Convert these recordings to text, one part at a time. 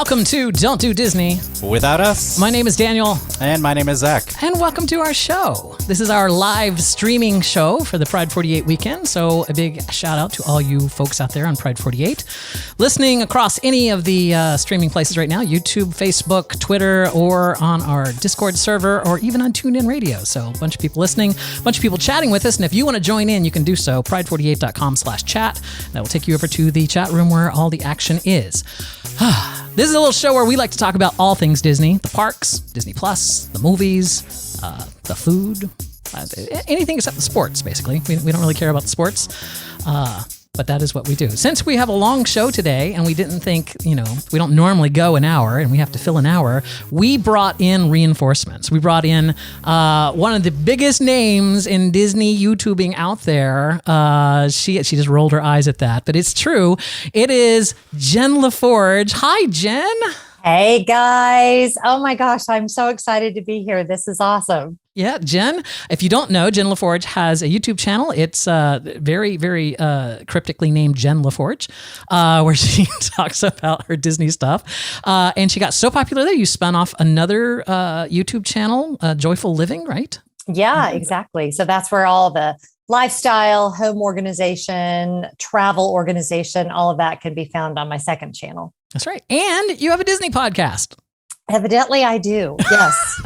Welcome to Don't Do Disney Without Us. My name is Daniel. And my name is Zach. And welcome to our show. This is our live streaming show for the Pride 48 weekend. So a big shout out to all you folks out there on Pride 48. Listening across any of the streaming places right now, YouTube, Facebook, Twitter, or on our Discord server, or even on TuneIn Radio. So a bunch of people listening, a bunch of people chatting with us. And if you want to join in, you can do so. pride48.com/chat. That will take you over to the chat room where all the action is. This is a little show where we like to talk about all things Disney, the parks, Disney Plus, the movies, the food, anything except the sports, basically. We don't really care about the sports, but that is what we do. Since we have a long show today and we didn't think, we don't normally go an hour and we have to fill an hour, we brought in reinforcements. We brought in one of the biggest names in Disney YouTubing out there. She just rolled her eyes at that, but it's true. It is Jen Lefforge. Hi, Jen. Hey guys. Oh my gosh, I'm so excited to be here. This is awesome. Yeah, Jen, if you don't know, Jen Lefforge has a YouTube channel. It's very, very cryptically named Jen Lefforge, where she talks about her Disney stuff. And she got so popular that you spun off another YouTube channel, Joyful Living, right? Yeah, exactly. So that's where all the lifestyle, home organization, travel organization, all of that can be found on my second channel. That's right. And you have a Disney podcast. Evidently, I do. Yes.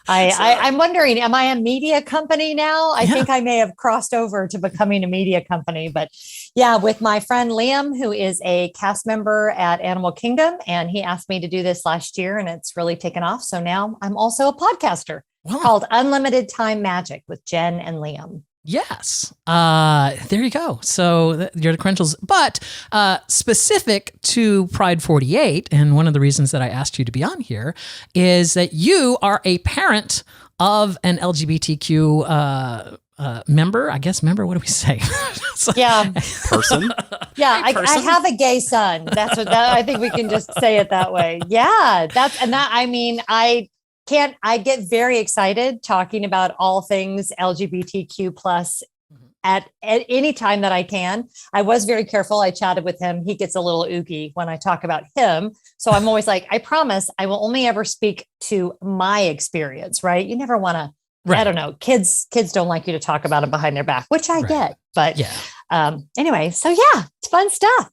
I'm wondering, am I a media company now? I think I may have crossed over to becoming a media company, but yeah, with my friend Liam, who is a cast member at Animal Kingdom, and he asked me to do this last year and it's really taken off. So now I'm also a podcaster called Unlimited Time Magic with Jen and Liam. Yes. There you go. So you're the credentials, but specific to Pride 48, and one of the reasons that I asked you to be on here is that you are a parent of an LGBTQ member. I guess member. What do we say? Person. Yeah, I have a gay son. That's what I think we can just say it that way. Yeah, I get very excited talking about all things LGBTQ plus at any time that I can. I was very careful. I chatted with him. He gets a little oogie when I talk about him. So I'm always like, I promise I will only ever speak to my experience, right? You never want to, I don't know, kids don't like you to talk about them behind their back, which I get. But anyway, so yeah, it's fun stuff.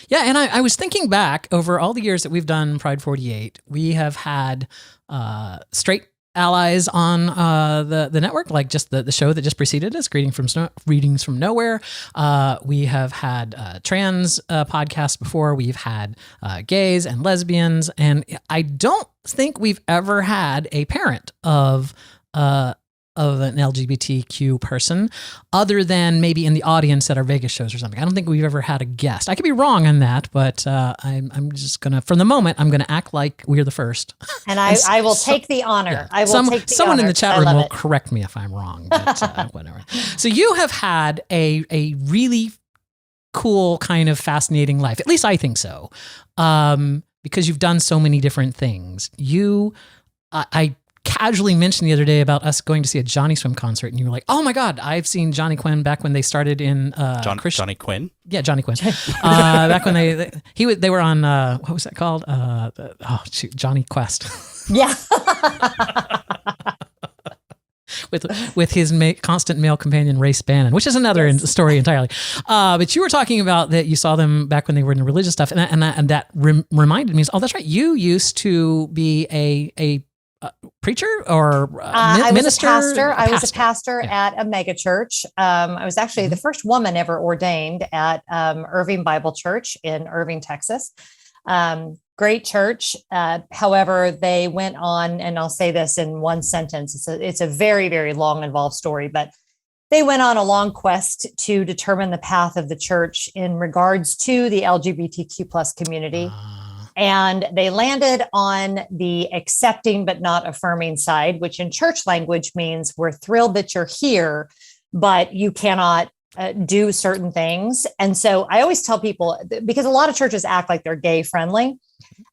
Yeah, and I was thinking back over all the years that we've done Pride 48, we have had straight allies on the network, like just the show that just preceded us, Greetings from Nowhere. We have had trans podcasts before. We've had gays and lesbians, and I don't think we've ever had a parent of an LGBTQ person other than maybe in the audience at our Vegas shows or something. I don't think we've ever had a guest. I could be wrong on that, but I'm just going to, for the moment, I'm going to act like we're the first. And I will take the honor. Yeah. I will take the someone honor. in the chat room will correct me if I'm wrong, but whatever. So you have had a really cool kind of fascinating life. At least I think so. Because you've done so many different things. I casually mentioned the other day about us going to see a Johnny Swim concert, and you were like, "Oh my God, I've seen Johnny Quinn back when they started in Johnny Quinn." Yeah, Johnny Quinn. Back when they were on what was that called? Johnny Quest. Yeah. with his constant male companion Ray Spannon, which is another story entirely. But you were talking about that you saw them back when they were in the religious stuff, and that reminded me. Oh, that's right. You used to be a preacher or minister? I was a pastor at a mega church. I was actually the first woman ever ordained at Irving Bible Church in Irving, Texas. Great church. However, they went on, and I'll say this in one sentence. It's a very, very long, involved story, but they went on a long quest to determine the path of the church in regards to the LGBTQ plus community. And they landed on the accepting but not affirming side, which in church language means we're thrilled that you're here, but you cannot do certain things. And so I always tell people, because a lot of churches act like they're gay friendly,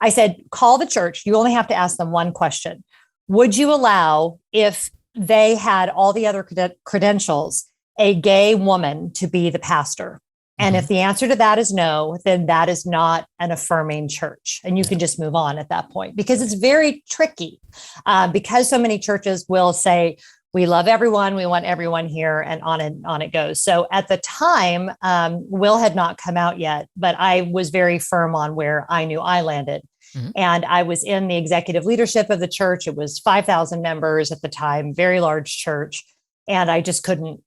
I said, call the church. You only have to ask them one question. Would you allow, if they had all the other credentials, a gay woman to be the pastor? And if the answer to that is no, then that is not an affirming church. And you can just move on at that point, because it's very tricky, because so many churches will say, we love everyone, we want everyone here, and on it goes. So at the time, Will had not come out yet, but I was very firm on where I knew I landed. And I was in the executive leadership of the church. It was 5,000 members at the time, very large church. And I just couldn't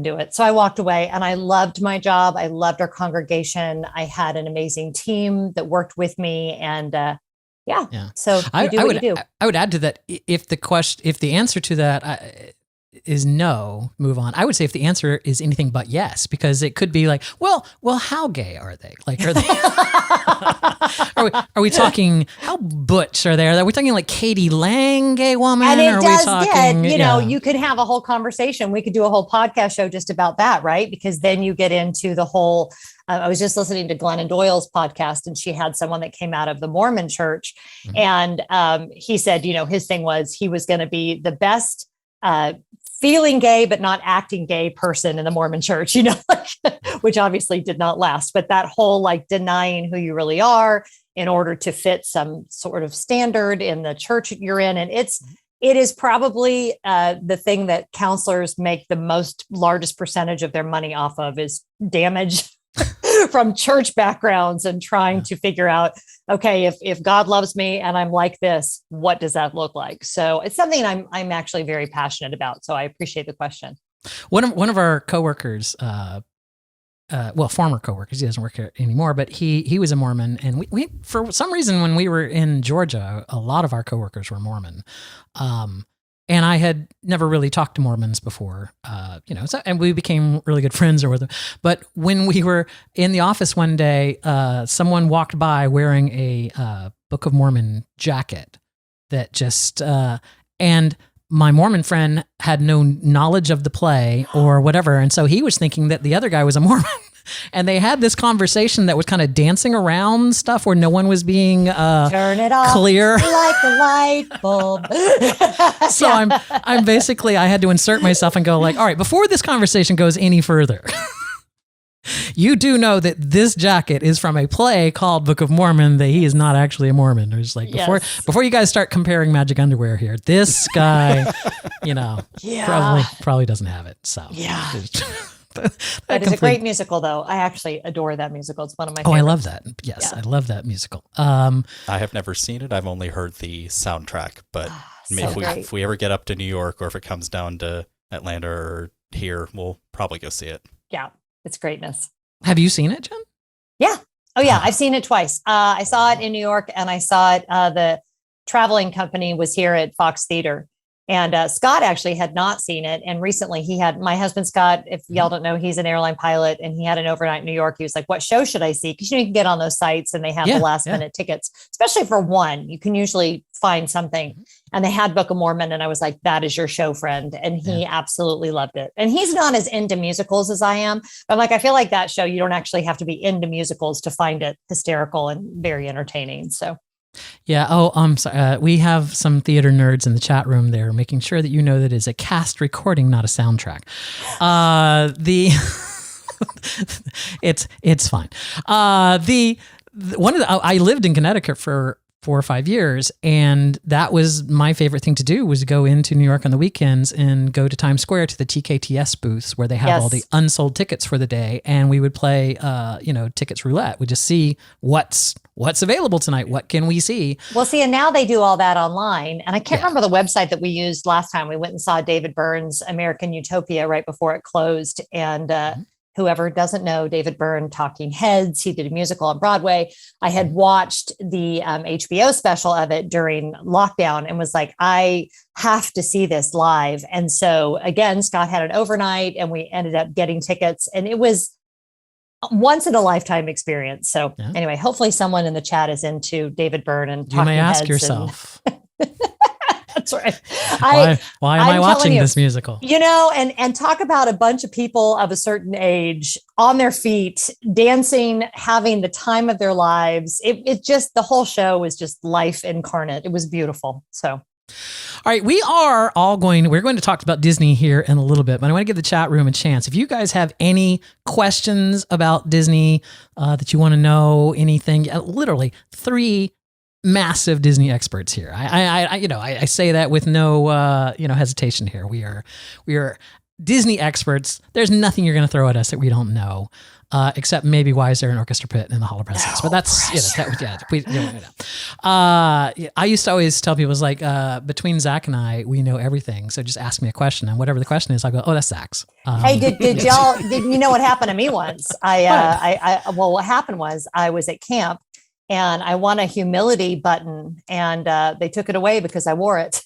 do it. So I walked away, and I loved my job. I loved our congregation. I had an amazing team that worked with me. And so you do what you do. I would add to that, if the answer to that is no, move on. I would say if the answer is anything but yes, because it could be like, well, how gay are they? Like, are they? are we talking, how butch are they? Are we talking like Katie Lang, gay woman? And it are does we talking, get, you could have a whole conversation. We could do a whole podcast show just about that, right? Because then you get into the whole, I was just listening to Glennon Doyle's podcast, and she had someone that came out of the Mormon church. And he said, his thing was he was going to be the best feeling gay, but not acting gay person in the Mormon church, which obviously did not last. But that whole like denying who you really are in order to fit some sort of standard in the church you're in. And it is probably the thing that counselors make the largest percentage of their money off of, is damage from church backgrounds and trying to figure out, okay, if God loves me and I'm like this, what does that look like? So it's something I'm actually very passionate about. So I appreciate the question. One of our coworkers, former coworkers, he doesn't work here anymore, but he was a Mormon, and we for some reason when we were in Georgia, a lot of our coworkers were Mormon. And I had never really talked to Mormons before, and we became really good friends or whatever. But when we were in the office one day, someone walked by wearing a Book of Mormon jacket that just, and my Mormon friend had no knowledge of the play or whatever. And so he was thinking that the other guy was a Mormon. And they had this conversation that was kind of dancing around stuff where no one was being turn it off clear, like a light bulb. So I'm basically, I had to insert myself and go like, all right, before this conversation goes any further, you do know that this jacket is from a play called Book of Mormon, that he is not actually a Mormon. It's like, before you guys start comparing magic underwear here, this guy, probably doesn't have it. So That is a great musical, though. I actually adore that musical. It's one of my favorites. I love that. Yes, I love that musical. I have never seen it. I've only heard the soundtrack, but if we ever get up to New York, or if it comes down to Atlanta or here, we'll probably go see it. Yeah, it's greatness. Have you seen it, Jen? Yeah. Oh, yeah. I've seen it twice. I saw it in New York, and I saw it, the traveling company was here at Fox Theater. And Scott actually had not seen it. And recently my husband, Scott, if y'all don't know, he's an airline pilot, and he had an overnight in New York. He was like, what show should I see? Because you can get on those sites and they have the last minute tickets, especially for one. You can usually find something. And they had Book of Mormon. And I was like, that is your show, friend. And he absolutely loved it. And he's not as into musicals as I am. But I'm like, I feel like that show, you don't actually have to be into musicals to find it hysterical and very entertaining. So. Yeah. Oh, I'm sorry. We have some theater nerds in the chat room there, making sure that you know that it's a cast recording, not a soundtrack. It's fine. I lived in Connecticut for 4 or 5 years, and that was my favorite thing to do, was go into New York on the weekends and go to Times Square to the TKTS booths where they have all the unsold tickets for the day, and we would play tickets roulette. We'd just see what's available tonight. What can we see? Well, see, and now they do all that online. And I can't remember the website that we used last time. We went and saw David Byrne's American Utopia right before it closed. And whoever doesn't know David Byrne, Talking Heads, he did a musical on Broadway. I had watched the HBO special of it during lockdown and was like, I have to see this live. And so again, Scott had an overnight and we ended up getting tickets, and it was once in a lifetime experience. So anyway, hopefully someone in the chat is into David Byrne and Talking Heads. You may ask yourself. That's right. Why am I watching this musical? And talk about a bunch of people of a certain age on their feet, dancing, having the time of their lives. It just, the whole show was just life incarnate. It was beautiful. So. All right, we're going to talk about Disney here in a little bit, but I want to give the chat room a chance. If you guys have any questions about Disney that you want to know, anything, literally 3 massive Disney experts here. I say that with no hesitation here. We are Disney experts. There's nothing you're going to throw at us that we don't know. Except maybe why is there an orchestra pit in the Hall of Presidents? But that's I used to always tell people, it's like between Zach and I, we know everything. So just ask me a question, and whatever the question is, I'll go, oh, that's Zach's. Hey, did y'all? Did you know what happened to me once? Well, what happened was I was at camp and I won a humility button, and they took it away because I wore it.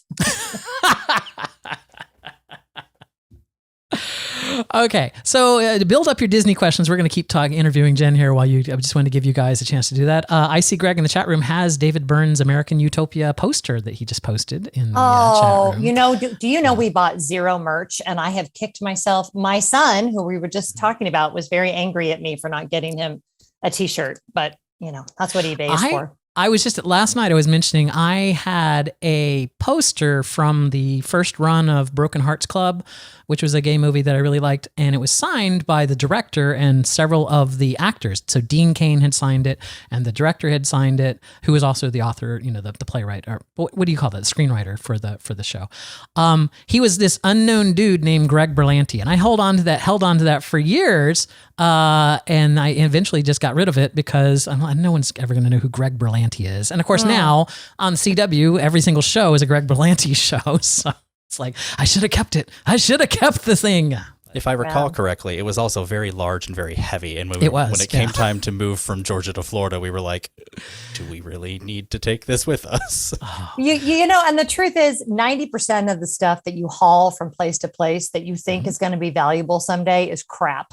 Okay, so to build up your Disney questions, we're going to keep interviewing Jen here I just wanted to give you guys a chance to do that. I see Greg in the chat room has David Byrne's American Utopia poster that he just posted in the chat room. Do you know we bought 0 merch, and I have kicked myself. My son, who we were just talking about, was very angry at me for not getting him a t-shirt, but that's what eBay is for. I was just last night I was mentioning I had a poster from the first run of Broken Hearts Club, which was a gay movie that I really liked, and it was signed by the director and several of the actors. So Dean Cain had signed it, and the director had signed it, who was also the author, the playwright, or what do you call that, screenwriter for the show. He was this unknown dude named Greg Berlanti, and I held on to that for years, and I eventually just got rid of it because no one's ever going to know who Greg Berlanti is. And of course now on CW, every single show is a Greg Berlanti show. So it's like, I should have kept it. I should have kept the thing. If I recall correctly, it was also very large and very heavy. And when it came time to move from Georgia to Florida, we were like, do we really need to take this with us? And the truth is 90% of the stuff that you haul from place to place that you think is going to be valuable someday is crap.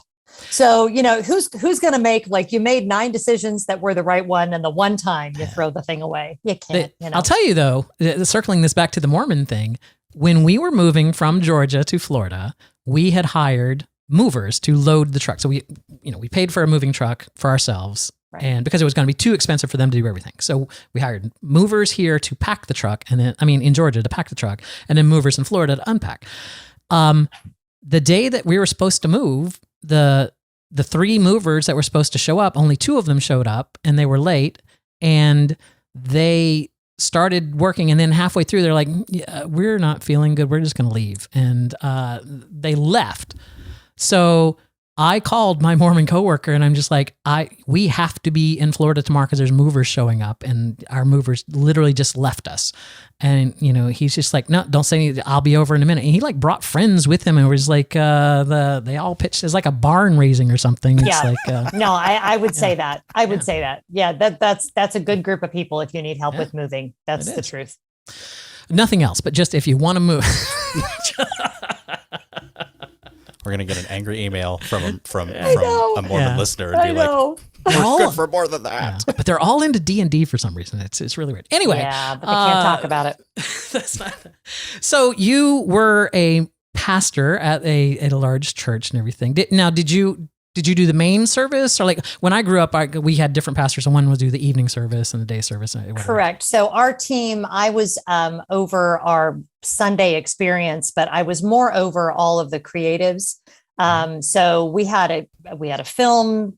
So, who's going to make, like, you made 9 decisions that were the right one, and the one time you throw the thing away. You can't. I'll tell you, though, circling this back to the Mormon thing, when we were moving from Georgia to Florida, we had hired movers to load the truck. So we paid for a moving truck for ourselves. Right. And because it was going to be too expensive for them to do everything. So we hired movers here to pack the truck, and then, in Georgia to pack the truck, and then movers in Florida to unpack. The day that we were supposed to move, the 3 movers that were supposed to show up, only 2 of them showed up, and they were late, and they started working, and then halfway through they're like, yeah, we're not feeling good, we're just going to leave. And they left. So I called my Mormon coworker, and I'm just like, we have to be in Florida tomorrow because there's movers showing up, and our movers literally just left us. And he's just like, no, don't say anything. I'll be over in a minute. And he like brought friends with him, and it was like they all pitched. It's like a barn raising or something. It's like no, I would say that. I would say that. Yeah, that's a good group of people if you need help with moving. That's the truth. Nothing else, but just if you want to move. We're gonna get an angry email from a Mormon listener and be like, "We're good for more than that." Yeah. But they're all into D&D for some reason. It's really weird. Anyway, yeah, but they can't talk about it. That's not. So you were a pastor at a large church and everything. Did you do the main service, or like when I grew up, we had different pastors, and one would do the evening service and the day service? Correct. So our team, I was over our Sunday experience, but I was more over all of the creatives. So we had a film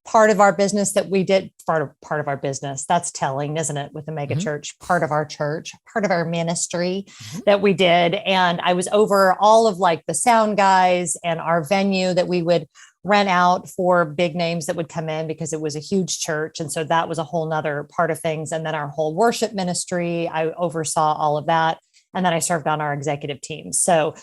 part of our business that we did, part of our business. That's telling, isn't it? With the mega church, part of our church, part of our ministry that we did. And I was over all of like the sound guys and our venue that we would rent out for big names that would come in because it was a huge church. And so that was a whole nother part of things. And then our whole worship ministry, I oversaw all of that. And then I served on our executive team. So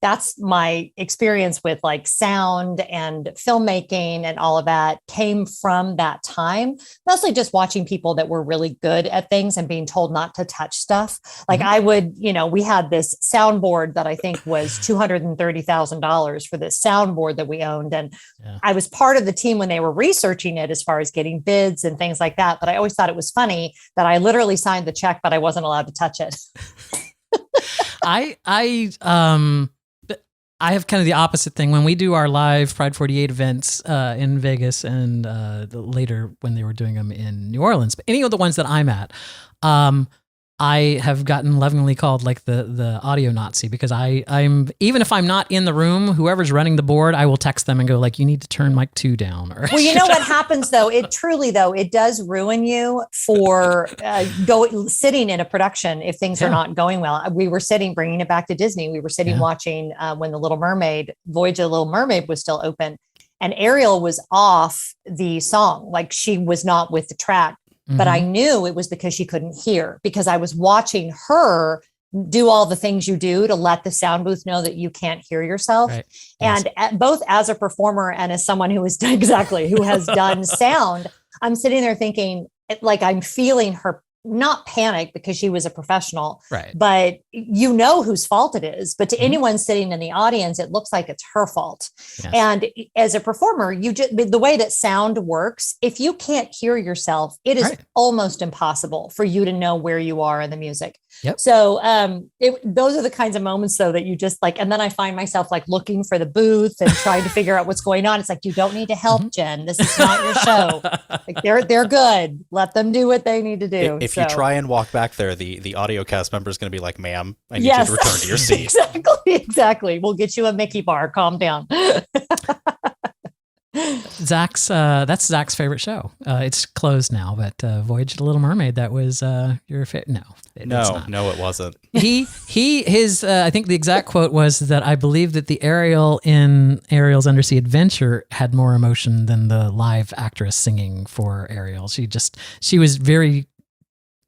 that's my experience with like sound and filmmaking, and all of that came from that time, mostly just watching people that were really good at things and being told not to touch stuff. Like I would, we had this soundboard that I think was $230,000 for this soundboard that we owned. And I was part of the team when they were researching it as far as getting bids and things like that. But I always thought it was funny that I literally signed the check, but I wasn't allowed to touch it. I have kind of the opposite thing. When we do our live Pride 48 events in Vegas, and later when they were doing them in New Orleans, but any of the ones that I'm at, I have gotten lovingly called like the audio Nazi because I'm even if I'm not in the room, whoever's running the board, I will text them and go like, you need to turn mic 2 down. Or well, you know what happens though? It does ruin you for sitting in a production if things are not going well. We were sitting, bringing it back to Disney. We were sitting watching when the Little Mermaid, Voyage of the Little Mermaid was still open, and Ariel was off the song, like she was not with the track. But I knew it was because she couldn't hear, because I was watching her do all the things you do to let the sound booth know that you can't hear yourself. Right. And both as a performer and as someone who has done sound, I'm sitting there thinking, like, I'm feeling her not panic because she was a professional, right? But you know whose fault it is. But to anyone sitting in the audience, it looks like it's her fault. Yes. And as a performer, the way that sound works, if you can't hear yourself, it is almost impossible for you to know where you are in the music. Yep. So those are the kinds of moments though that you just like, and then I find myself like looking for the booth and trying to figure out what's going on. It's like, you don't need to help, Jen. This is not your show. Like they're good. Let them do what they need to do. If you try and walk back there, the audio cast member is going to be like, ma'am, I need you to return to your seat. Exactly. We'll get you a Mickey bar. Calm down. That's Zach's favorite show. It's closed now, but Voyage of the Little Mermaid, that was your favorite. No, it wasn't. His I think the exact quote was that I believe that the Ariel in Ariel's Undersea Adventure had more emotion than the live actress singing for Ariel. She was very,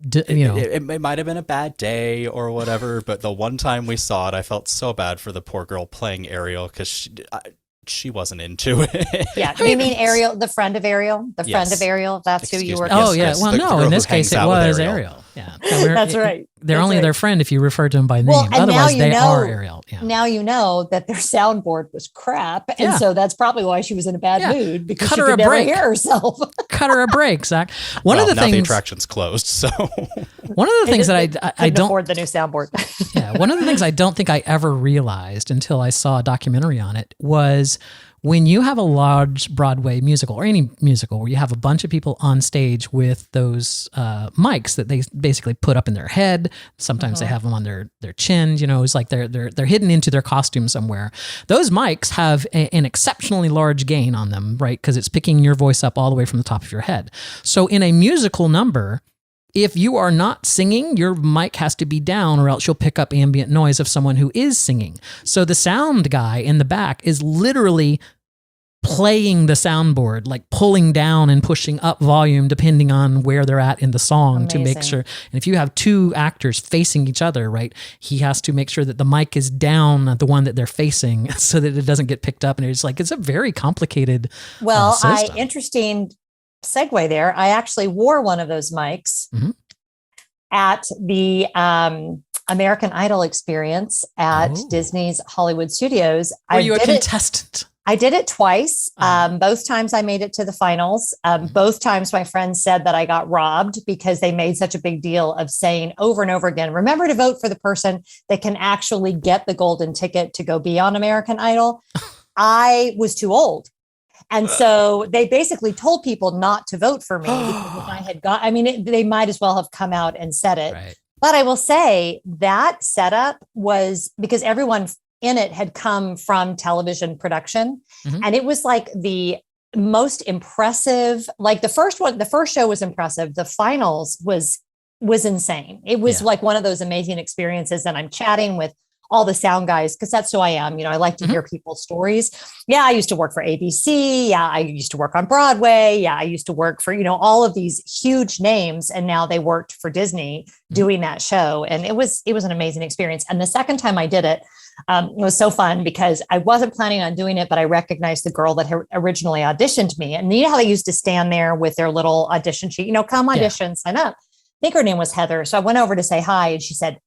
it might have been a bad day or whatever, but the one time we saw it, I felt so bad for the poor girl playing Ariel because she wasn't into it. Yeah. You mean Ariel, the friend of Ariel? The friend of Ariel? That's who you were. Oh, yeah. Well, no, in this case, it was Ariel. Yeah. That's right. They're only their friend if you refer to them by name. Otherwise, they are Ariel. Yeah. Now you know that their soundboard was crap. And so that's probably why she was in a bad mood, because she could never hear herself. Cut her a break, Zach. One of the things. The attraction's closed, so. One of the things that I don't afford the new soundboard. One of the things I don't think I ever realized until I saw a documentary on it was when you have a large Broadway musical or any musical where you have a bunch of people on stage with those mics that they basically put up in their head. Sometimes they have them on their chin. It's like they're hidden into their costume somewhere. Those mics have an exceptionally large gain on them, right? Because it's picking your voice up all the way from the top of your head. So in a musical number, if you are not singing, your mic has to be down or else you'll pick up ambient noise of someone who is singing. So the sound guy in the back is literally playing the soundboard, like pulling down and pushing up volume depending on where they're at in the song to make sure. And if you have two actors facing each other, right, he has to make sure that the mic is down at the one that they're facing so that it doesn't get picked up. And it's a very complicated system. Interesting segue there. I actually wore one of those mics at the American Idol experience at Disney's Hollywood Studios. Were you a contestant? I did it twice. Both times I made it to the finals. Both times my friends said that I got robbed because they made such a big deal of saying over and over again, remember to vote for the person that can actually get the golden ticket to go be on American Idol. I was too old. And so they basically told people not to vote for me because if I had they might as well have come out and said it. Right. But I will say that setup was because everyone in it had come from television production. And it was like the most impressive, like the first show was impressive. The finals was insane. It was like one of those amazing experiences. And I'm chatting with all the sound guys, because that's who I am. I like to hear people's stories. Yeah, I used to work for ABC. Yeah, I used to work on Broadway. Yeah, I used to work for, all of these huge names. And now they worked for Disney doing that show. And it was an amazing experience. And the second time I did it, it was so fun because I wasn't planning on doing it, but I recognized the girl that had originally auditioned me. And you know how they used to stand there with their little audition sheet, come audition, sign up. I think her name was Heather. So I went over to say hi and she said,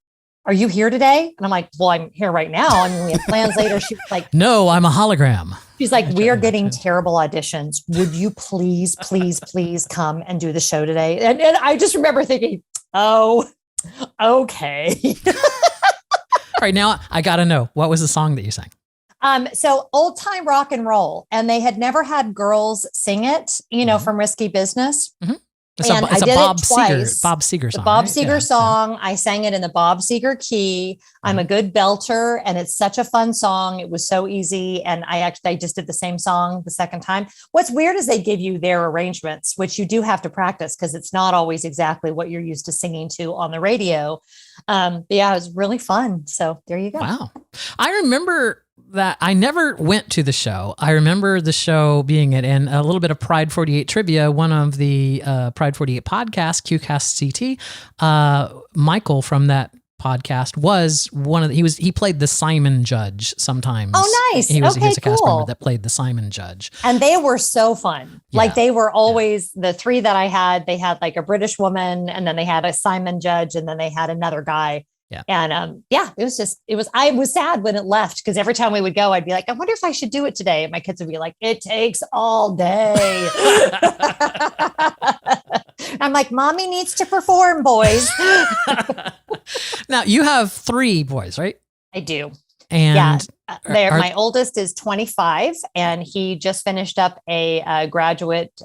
are you here today? And I'm like, well, I'm here right now. We have plans later. She was like, no, I'm a hologram. She's like, we are getting terrible auditions. Would you please, please, please come and do the show today? And I just remember thinking, oh, okay. All right, now I got to know, what was the song that you sang? So Old Time Rock and Roll, and they had never had girls sing it, from Risky Business. It's and a, it's I a did Bob it twice. Bob Seger song. The Bob right? Seger Yeah. song. I sang it in the Bob Seger key. I'm a good belter, and it's such a fun song. It was so easy, and I just did the same song the second time. What's weird is they give you their arrangements, which you do have to practice because it's not always exactly what you're used to singing to on the radio. But yeah, it was really fun. So there you go. Wow. I remember that I never went to the show. I remember the show being it, and a little bit of Pride 48 trivia. One of the Pride 48 podcasts, QCast CT, Michael from that podcast was one of he played the Simon Judge sometimes. Oh, nice. He was a cast member cool. that played the Simon Judge. And they were so fun. Yeah. Like they were always the three that I had. They had like a British woman, and then they had a Simon Judge, and then they had another guy. Yeah. And I was sad when it left because every time we would go, I'd be like, I wonder if I should do it today. And my kids would be like, it takes all day. I'm like, mommy needs to perform, boys. Now you have 3 boys, right? I do. And my oldest is 25, and he just finished up a graduate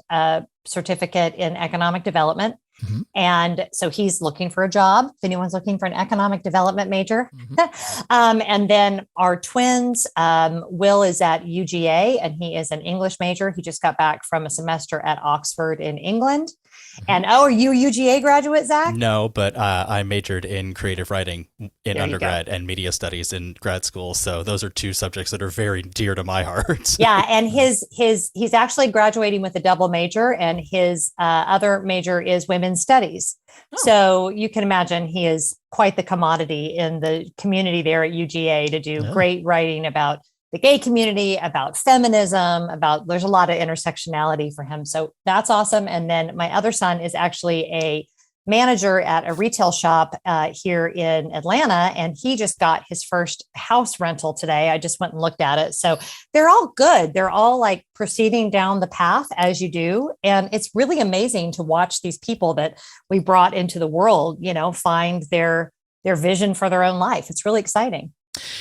certificate in economic development. Mm-hmm. And so he's looking for a job. If anyone's looking for an economic development major. Mm-hmm. And then our twins, Will is at UGA, and he is an English major. He just got back from a semester at Oxford in England. Mm-hmm. And are you a UGA graduate, Zach? No, but I majored in creative writing in undergrad and media studies in grad school. So those are 2 subjects that are very dear to my heart. Yeah, and he's actually graduating with a double major, and his other major is women's studies. Oh. So you can imagine he is quite the commodity in the community there at UGA to do great writing about the gay community, about feminism, there's a lot of intersectionality for him. So that's awesome. And then my other son is actually a manager at a retail shop here in Atlanta, and he just got his first house rental today. I just went and looked at it. So they're all good. They're all like proceeding down the path as you do. And it's really amazing to watch these people that we brought into the world, find their vision for their own life. It's really exciting.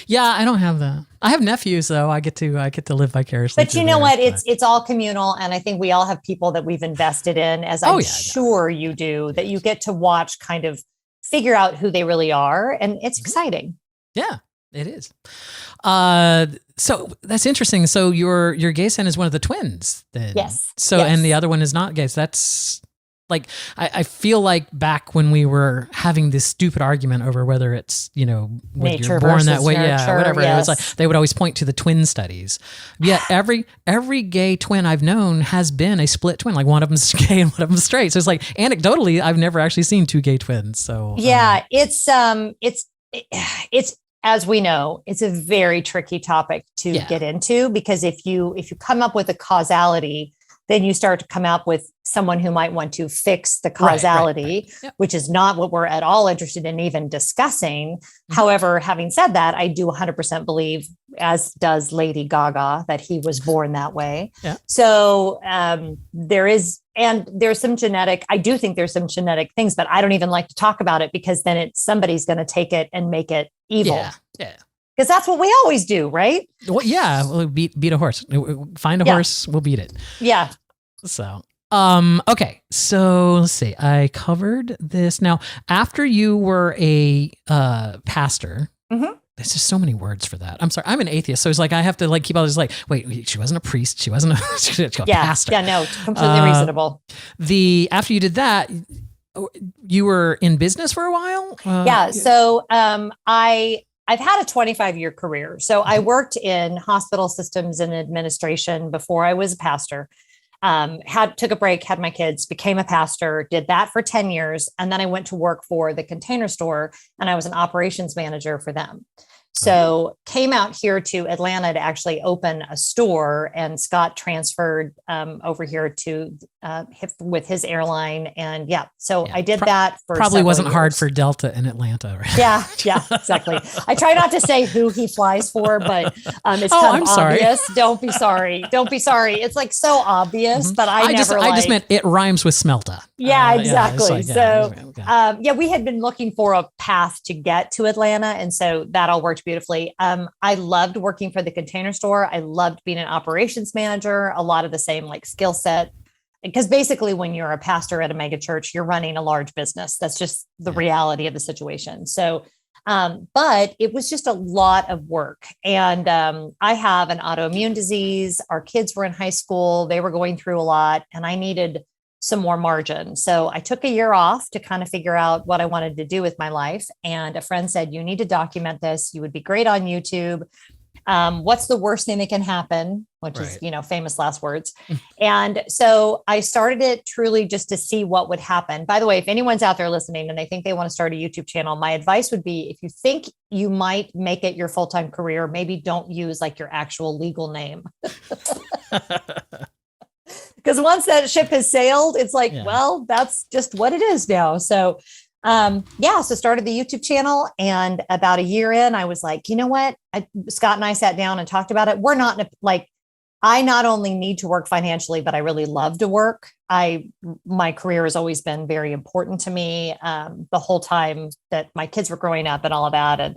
Yeah, I don't have that. I have nephews though. I get to live vicariously. But you know what? It's all communal, and I think we all have people that we've invested in, as I'm sure you do, that you get to watch kind of figure out who they really are, and it's exciting. Yeah, it is. So that's interesting. So your gay son is one of the twins, then? Yes. So and the other one is not gay. So that's like I feel like back when we were having this stupid argument over whether it's whether nature you're born that way, nurture, whatever. Yes. It was like they would always point to the twin studies. Yeah, every gay twin I've known has been a split twin. Like one of them's gay and one of them's straight. So it's like anecdotally, I've never actually seen 2 gay twins. So it's as we know, it's a very tricky topic to get into, because if you come up with a causality, then you start to come up with someone who might want to fix the causality, right. Yep. Which is not what we're at all interested in even discussing. Mm-hmm. However, having said that, I do 100% believe, as does Lady Gaga, that he was born that way. Yeah. So there's some genetic, I do think there's some genetic things, but I don't even like to talk about it, because then somebody's going to take it and make it evil. Yeah. Because that's what we always do, right? Well, yeah, we'll beat a horse. Find a horse, we'll beat it. Yeah. So, okay. So let's see. I covered this. Now, after you were a pastor, mm-hmm. There's just so many words for that. I'm sorry. I'm an atheist, so it's like I have to keep all this wait, she wasn't a priest. She wasn't a pastor. Yeah, no, completely reasonable. After you did that, you were in business for a while? So I've had a 25-year career. So I worked in hospital systems and administration before I was a pastor. Took a break, had my kids, became a pastor, did that for 10 years. And then I went to work for the Container Store, and I was an operations manager for them. So came out here to Atlanta to actually open a store, and Scott transferred over here to with his airline. And so I did that for probably wasn't years. Hard for Delta in Atlanta. Right? Yeah, exactly. I try not to say who he flies for, but it's kind of obvious. Don't be sorry. It's like so obvious, mm-hmm. but I just meant it rhymes with smelta. Yeah, exactly. We had been looking for a path to get to Atlanta, and so that all worked beautifully. I loved working for the Container Store. I loved being an operations manager. A lot of the same skill set because basically when you're a pastor at a mega church, you're running a large business. That's just the reality of the situation. So, but it was just a lot of work. And I have an autoimmune disease. Our kids were in high school. They were going through a lot, and I needed some more margin. So I took a year off to kind of figure out what I wanted to do with my life. And a friend said, you need to document this. You would be great on YouTube. What's the worst thing that can happen, which is, famous last words. And so I started it truly just to see what would happen. By the way, if anyone's out there listening and they think they want to start a YouTube channel, my advice would be, if you think you might make it your full-time career, maybe don't use like your actual legal name. Because once that ship has sailed, it's like, well, that's just what it is now. So so started the YouTube channel, and about a year in, I was like, you know what? Scott and I sat down and talked about it. We're not I not only need to work financially, but I really love to work. My career has always been very important to me, the whole time that my kids were growing up and all of that. And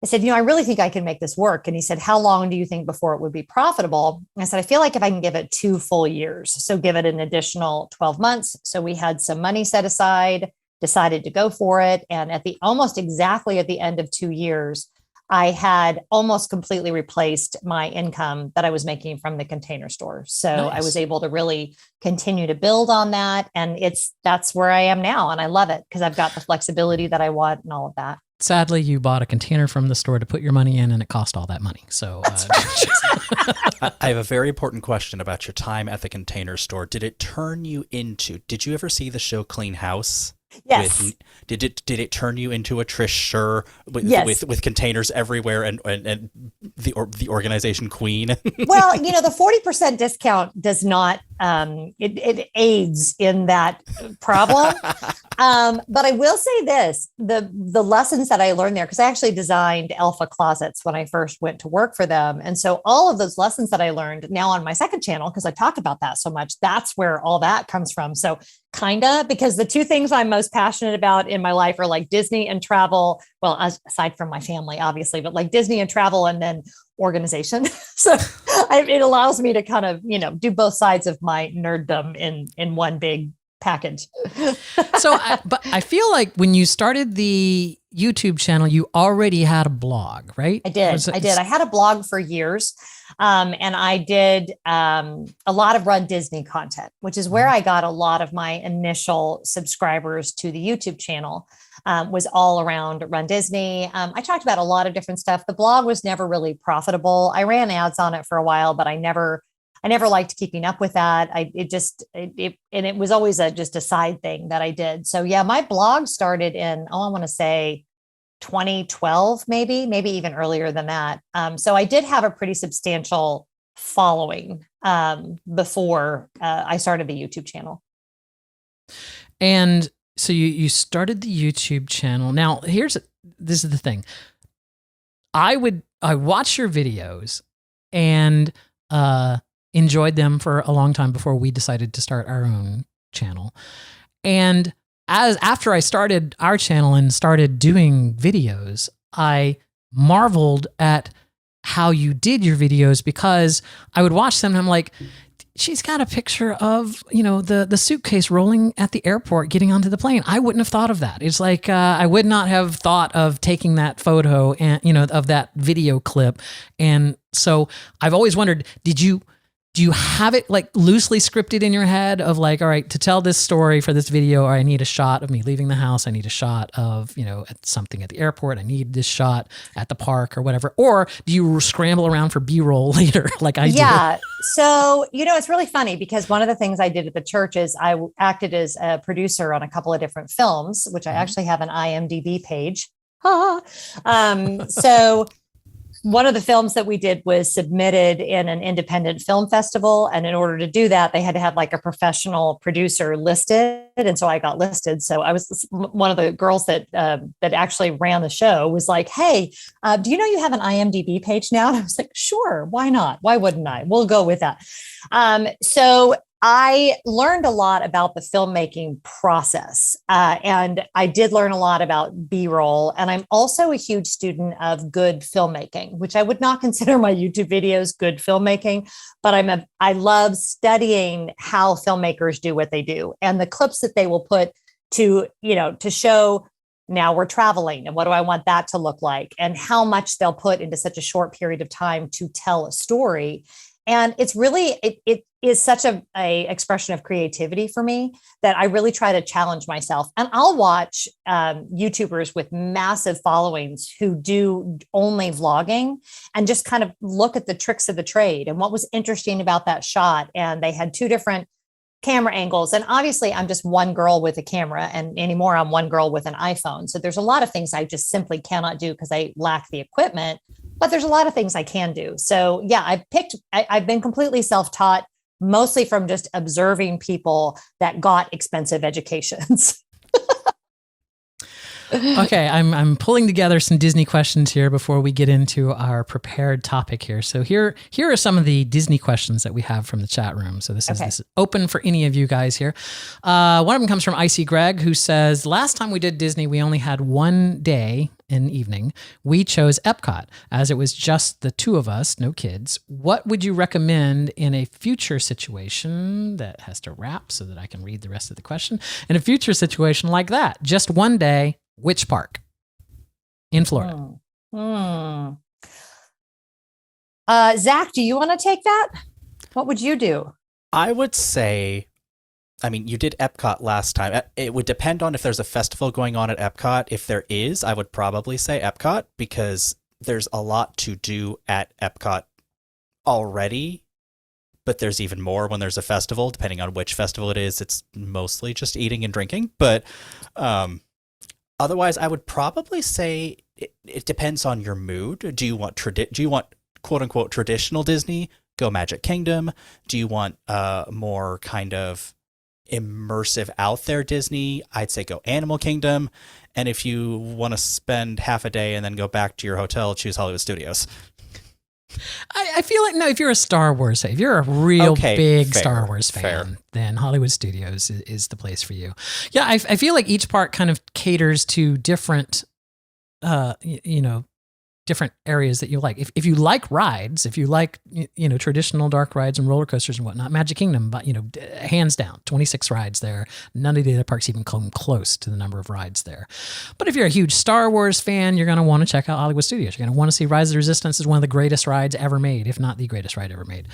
I said, I really think I can make this work. And he said, how long do you think before it would be profitable? I said, I feel like if I can give it 2 full years, so give it an additional 12 months. So we had some money set aside, decided to go for it. And almost exactly at the end of 2 years, I had almost completely replaced my income that I was making from the Container Store. So nice. I was able to really continue to build on that. And that's where I am now. And I love it because I've got the flexibility that I want and all of that. Sadly, you bought a container from the store to put your money in, and it cost all that money. So I have a very important question about your time at the Container Store. Did you ever see the show Clean House? Yes. Did it turn you into a Trish Sher with containers everywhere and the organization queen? Well, the 40% discount does not it aids in that problem. But I will say this, the lessons that I learned there, because I actually designed Alpha Closets when I first went to work for them. And so all of those lessons that I learned now on my second channel, because I talk about that so much, that's where all that comes from. So because the 2 things I'm most passionate about in my life are like Disney and travel. Well, aside from my family, obviously, but like Disney and travel, and then organization. So it allows me to kind of, do both sides of my nerddom in one big package. But I feel like when you started the YouTube channel, you already had a blog, right? I did. I had a blog for years. And I did a lot of Run Disney content, which is where I got a lot of my initial subscribers to the YouTube channel, was all around Run Disney. I talked about a lot of different stuff. The blog was never really profitable. I ran ads on it for a while, but I never liked keeping up with that. It was always just a side thing that I did. So yeah, my blog started in, I want to say 2012, maybe even earlier than that. So I did have a pretty substantial following before I started the YouTube channel. And so you started the YouTube channel. Now this is the thing. I watched your videos and enjoyed them for a long time before we decided to start our own channel. And after I started our channel and started doing videos, I marveled at how you did your videos, because I would watch them and I'm like, she's got a picture of, the suitcase rolling at the airport, getting onto the plane. I wouldn't have thought of that. It's like, I would not have thought of taking that photo and, of that video clip. And so I've always wondered, do you have it like loosely scripted in your head of like, all right, to tell this story for this video, or I need a shot of me leaving the house. I need a shot of, at something at the airport. I need this shot at the park or whatever. Or do you scramble around for B-roll later like I do? Yeah. So, it's really funny because one of the things I did at the church is I acted as a producer on a couple of different films, which I actually have an IMDb page. So one of the films that we did was submitted in an independent film festival. And in order to do that, they had to have like a professional producer listed. And so I got listed. So I was one of the girls that actually ran the show was like, hey, do you know you have an IMDb page now? And I was like, sure, why not? Why wouldn't I? We'll go with that. So I learned a lot about the filmmaking process, and I did learn a lot about B-roll. And I'm also a huge student of good filmmaking, which I would not consider my YouTube videos good filmmaking, but I love studying how filmmakers do what they do and the clips that they will put to show. Now we're traveling, and what do I want that to look like, and how much they'll put into such a short period of time to tell a story. And it's really, it is such a expression of creativity for me that I really try to challenge myself. And I'll watch YouTubers with massive followings who do only vlogging and just kind of look at the tricks of the trade and what was interesting about that shot. And they had two different camera angles. And obviously I'm just one girl with a camera, and anymore I'm one girl with an iPhone. So there's a lot of things I just simply cannot do because I lack the equipment, but there's a lot of things I can do. So yeah, I've been completely self-taught, mostly from just observing people that got expensive educations. Okay, I'm pulling together some Disney questions here before we get into our prepared topic here. So here are some of the Disney questions that we have from the chat room. So this is open for any of you guys here. One of them comes from Icy Greg, who says, last time we did Disney, we only had one day in the evening. We chose Epcot as it was just the two of us, no kids. What would you recommend in a future situation that has to wrap so that I can read the rest of the question? In a future situation like that, just one day, which park in Florida? Zach, do you want to take that? What would you do? I would say, I mean, you did Epcot last time. It would depend on if there's a festival going on at Epcot. If there is, I would probably say Epcot because there's a lot to do at Epcot already, but there's even more when there's a festival. Depending on which festival it is, it's mostly just eating and drinking. But otherwise, I would probably say it depends on your mood. Do you want quote unquote traditional Disney? Go Magic Kingdom. Do you want more kind of immersive out there Disney? I'd say go Animal Kingdom. And if you want to spend half a day and then go back to your hotel, choose Hollywood Studios. I feel like, no, if you're a Star Wars fan, if you're a real big Star Wars fan, then Hollywood Studios is the place for you. Yeah, I feel like each park kind of caters to different, different areas that you like. If you like rides, if you like, traditional dark rides and roller coasters and whatnot, Magic Kingdom, but, hands down, 26 rides there. None of the other parks even come close to the number of rides there. But if you're a huge Star Wars fan, you're going to want to check out Hollywood Studios. You're going to want to see Rise of the Resistance is one of the greatest rides ever made, if not the greatest ride ever made.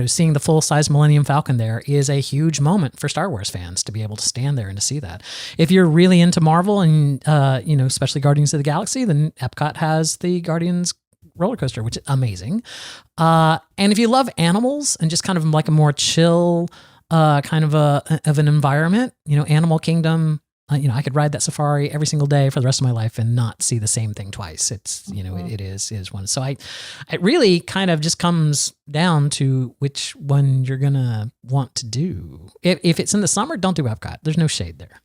Seeing the full-size Millennium Falcon there is a huge moment for Star Wars fans to be able to stand there and to see that. If you're really into Marvel and, especially Guardians of the Galaxy, then Epcot has the Guardians roller coaster, which is amazing. And if you love animals and just kind of like a more chill kind of an environment, Animal Kingdom, I could ride that safari every single day for the rest of my life and not see the same thing twice. It's, it is one. So it really kind of just comes down to which one you're going to want to do. If it's in the summer, don't do Epcot. There's no shade there.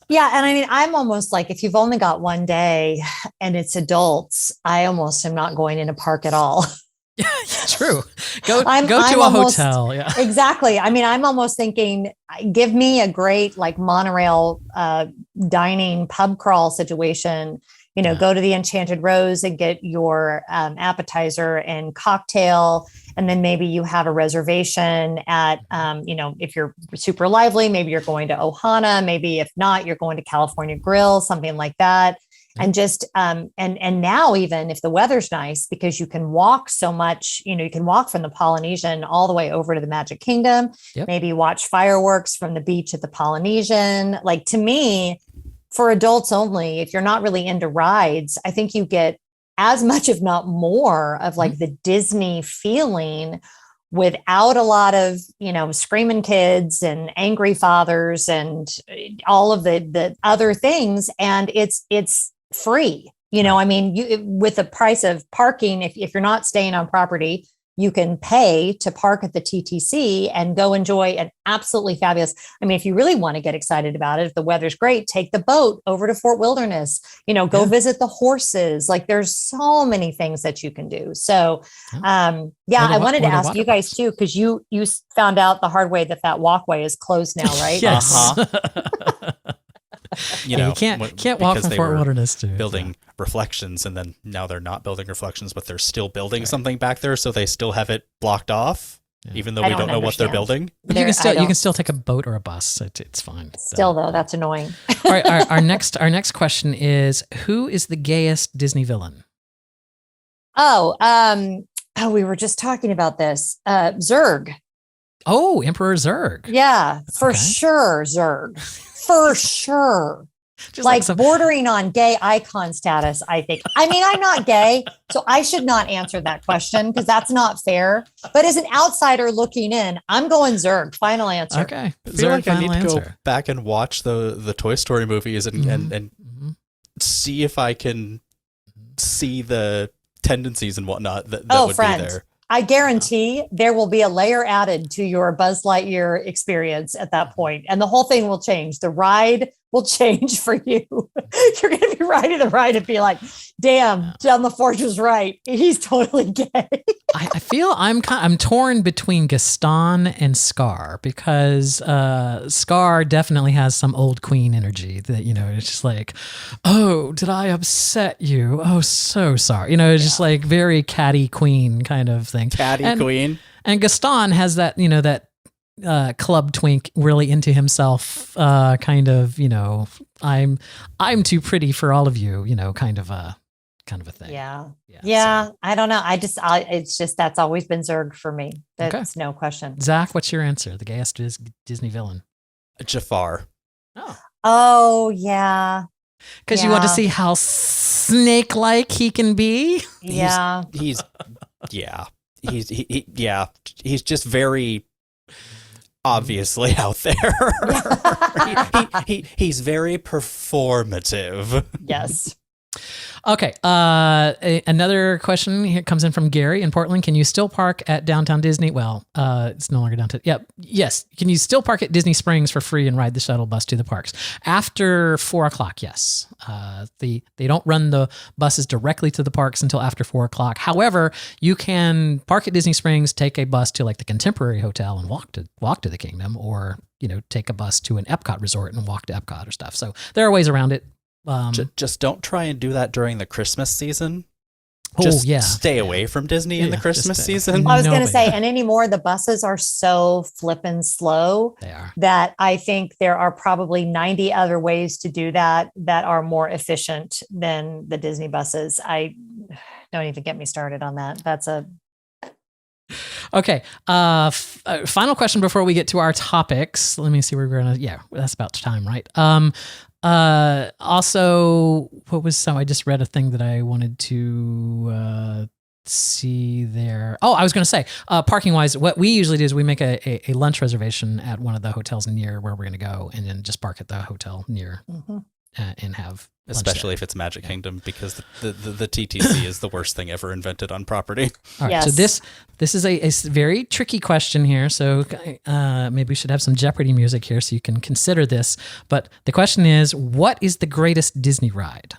Yeah. And I mean, I'm almost like, if you've only got one day and it's adults, I almost am not going in a park at all. Yeah, true. Go to a hotel. Yeah, exactly. I mean, I'm almost thinking, give me a great like monorail dining pub crawl situation. Go to the Enchanted Rose and get your appetizer and cocktail, and then maybe you have a reservation at, if you're super lively, maybe you're going to Ohana. Maybe if not, you're going to California Grill, something like that. And just, and now even if the weather's nice, because you can walk so much, you can walk from the Polynesian all the way over to the Magic Kingdom, maybe watch fireworks from the beach at the Polynesian. Like, to me, for adults only, if you're not really into rides, I think you get as much, if not more, of like the Disney feeling without a lot of, screaming kids and angry fathers and all of the other things. And it's free. I mean, with the price of parking, if you're not staying on property, you can pay to park at the TTC and go enjoy an absolutely fabulous. I mean, if you really want to get excited about it, if the weather's great, take the boat over to Fort Wilderness, go visit the horses. Like there's so many things that you can do. So, I wanted to ask you guys too, because you found out the hard way that walkway is closed now, right? Yes. You can't walk from Fort Wilderness to building reflections, and then now they're not building reflections, but they're still building something back there, so they still have it blocked off, even though we don't know what they're building. But you can still take a boat or a bus. It's fine. Still though, that's annoying. All right, our next question is, who is the gayest Disney villain? We were just talking about this. Zurg. Oh, Emperor Zurg. Yeah, for sure, Zurg. For sure. Just bordering on gay icon status, I think. I mean, I'm not gay, so I should not answer that question because that's not fair. But as an outsider looking in, I'm going Zurg. Final answer. Okay. I feel like I need to go back and watch the Toy Story movies and see if I can see the tendencies and whatnot that would be there. I guarantee there will be a layer added to your Buzz Lightyear experience at that point, and the whole thing will change. The ride will change for you. You're going to be riding the ride and be like, damn, Jen Lefforge was right. He's totally gay. I feel I'm torn between Gaston and Scar, because Scar definitely has some old queen energy that, it's just like, oh, did I upset you? Oh, so sorry. It's just like very catty queen kind of thing. Catty queen. And Gaston has that, that club twink, really into himself, kind of, I'm too pretty for all of you, kind of a thing. Yeah. So. I don't know. It's just, that's always been Zurg for me. That's no question. Zach, what's your answer? The gayest Disney villain? Jafar. Oh yeah. Because you want to see how snake-like he can be. Yeah. He's just very obviously out there. He's very performative. Yes. Okay. Another question here comes in from Gary in Portland. Can you still park at Downtown Disney? Well, it's no longer downtown. Yep. Yes. Can you still park at Disney Springs for free and ride the shuttle bus to the parks after 4:00? Yes. They don't run the buses directly to the parks until after 4:00. However, you can park at Disney Springs, take a bus to like the Contemporary Hotel and walk to the Kingdom, or take a bus to an Epcot resort and walk to Epcot or stuff. So there are ways around it. Just don't try and do that during the Christmas season. Stay away from Disney in the Christmas season. I was going to say, and anymore, the buses are so flippin' slow that I think there are probably 90 other ways to do that are more efficient than the Disney buses. I don't even get me started on that. That's Okay. Final question before we get to our topics. Let me see where we're going to, that's about time, right? Also, what was some? I just read a thing that I wanted to see there. Oh, I was going to say, parking wise, what we usually do is we make a lunch reservation at one of the hotels near where we're going to go, and then just park at the hotel near and have. Especially if it's Magic Kingdom, because the TTC is the worst thing ever invented on property. All right, so this is a very tricky question here. So maybe we should have some Jeopardy music here so you can consider this. But the question is, what is the greatest Disney ride?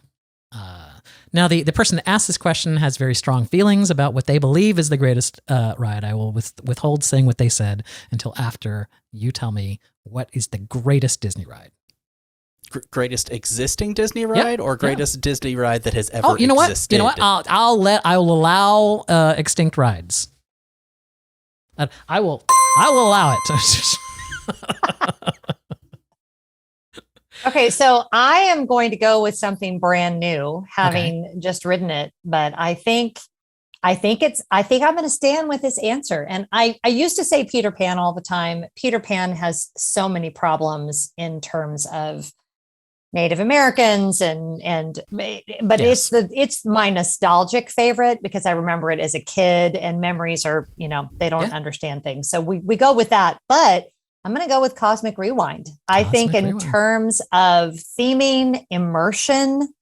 Now, the person that asked this question has very strong feelings about what they believe is the greatest ride. I will withhold saying what they said until after you tell me what is the greatest Disney ride. Greatest existing Disney ride or greatest Disney ride that has ever existed? You know what? I will allow extinct rides. I will allow it. Okay, so I am going to go with something brand new, having just ridden it, but I think I'm going to stand with this answer. And I used to say Peter Pan all the time. Peter Pan has so many problems in terms of Native Americans but it's my nostalgic favorite because I remember it as a kid, and memories are, they don't understand things. So we go with that, but I'm going to go with Cosmic Rewind. I think in terms of theming, immersion,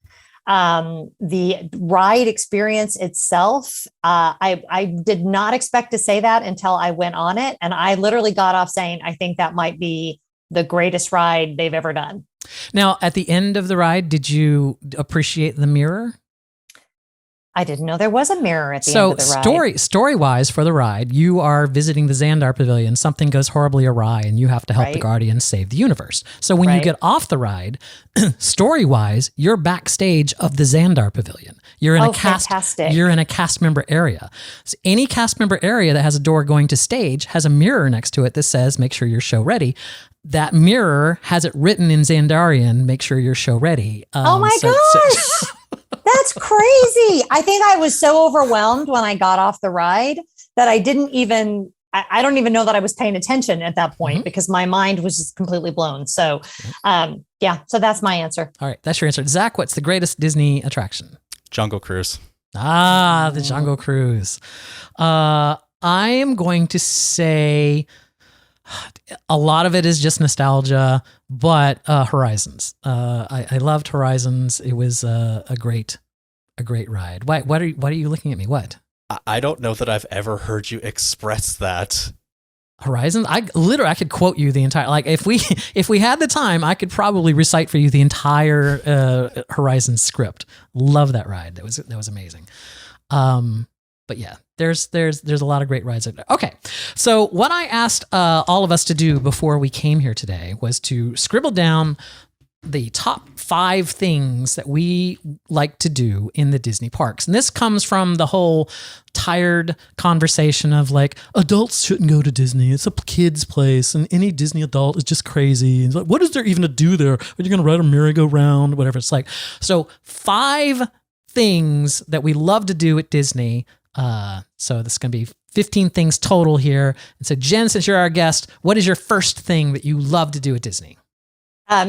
The ride experience itself, I did not expect to say that until I went on it. And I literally got off saying, I think that might be the greatest ride they've ever done. Now, at the end of the ride, did you appreciate the mirror? I didn't know there was a mirror at the end of the ride. So story-wise for the ride, you are visiting the Xandar Pavilion. Something goes horribly awry, and you have to help the Guardians save the universe. So when you get off the ride, story-wise, you're backstage of the Xandar Pavilion. You're in a cast. Fantastic. You're in a cast member area. So any cast member area that has a door going to stage has a mirror next to it that says, "Make sure you're show ready." That mirror has it written in Xandarian, "Make sure you're show ready." Oh my gosh. That's crazy. I think I was so overwhelmed when I got off the ride that I didn't even, I don't even know that I was paying attention at that point because my mind was just completely blown. So, so that's my answer. All right. That's your answer. Zach, what's the greatest Disney attraction? Jungle Cruise. The Jungle Cruise. I am going to say a lot of it is just nostalgia, but Horizons. I loved Horizons. It was a great ride. What are you looking at me? What? I don't know that I've ever heard you express that. Horizons. I could quote you the entire. Like if we had the time, I could probably recite for you the entire Horizons script. Love that ride. That was amazing. But yeah, there's a lot of great rides out there. Okay, so what I asked all of us to do before we came here today was to scribble down the top 5 things that we like to do in the Disney parks. And this comes from the whole tired conversation of like, adults shouldn't go to Disney. It's a kid's place and any Disney adult is just crazy. And like, what is there even to do there? Are you going to ride a merry-go-round? Whatever it's like. So 5 things that we love to do at Disney. So this is going to be 15 things total here. And so Jen, since you're our guest, what is your first thing that you love to do at Disney?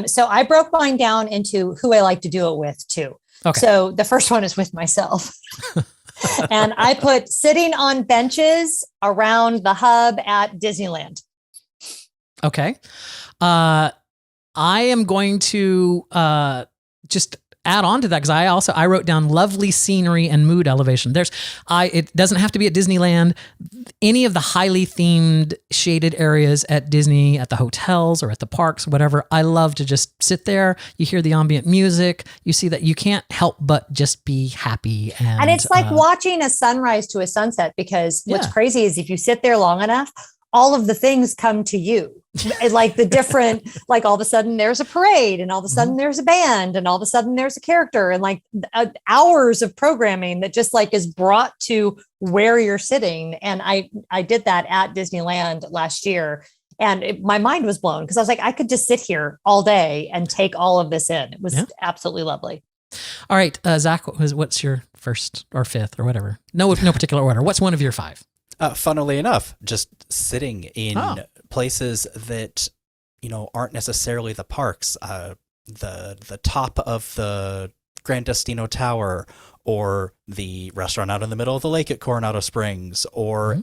So I broke mine down into who I like to do it with too. Okay. So the first one is with myself. And I put sitting on benches around the hub at Disneyland. Okay. I am going to just add on to that because I wrote down lovely scenery and mood elevation. It doesn't have to be at Disneyland. Any of the highly themed shaded areas at Disney, at the hotels or at the parks, whatever. I love to just sit there. You hear the ambient music. You see that you can't help but just be happy. And it's like watching a sunrise to a sunset because what's crazy is if you sit there long enough, all of the things come to you. Like the different, like all of a sudden there's a parade and all of a sudden there's a band and all of a sudden there's a character and like hours of programming that just like is brought to where you're sitting. And I did that at Disneyland last year and my mind was blown because I was like, I could just sit here all day and take all of this in. It was absolutely lovely. All right, Zach, what's your first or fifth or whatever? No particular order. What's one of your 5? Funnily enough, just sitting in places that, aren't necessarily the parks, the top of the Grand Destino Tower or the restaurant out in the middle of the lake at Coronado Springs or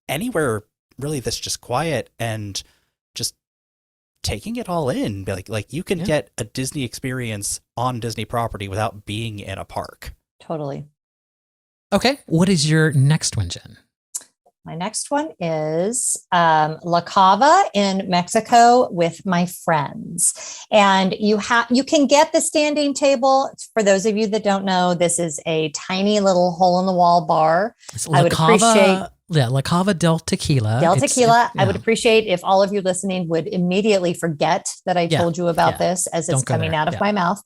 anywhere really that's just quiet and just taking it all in. Like you can get a Disney experience on Disney property without being in a park. Totally. Okay. What is your next one, Jen? My next one is La Cava in Mexico with my friends. And you can get the standing table. For those of you that don't know, this is a tiny little hole in the wall bar. I would appreciate La Cava del Tequila. I would appreciate if all of you listening would immediately forget that I told you about this as it's coming out of my mouth.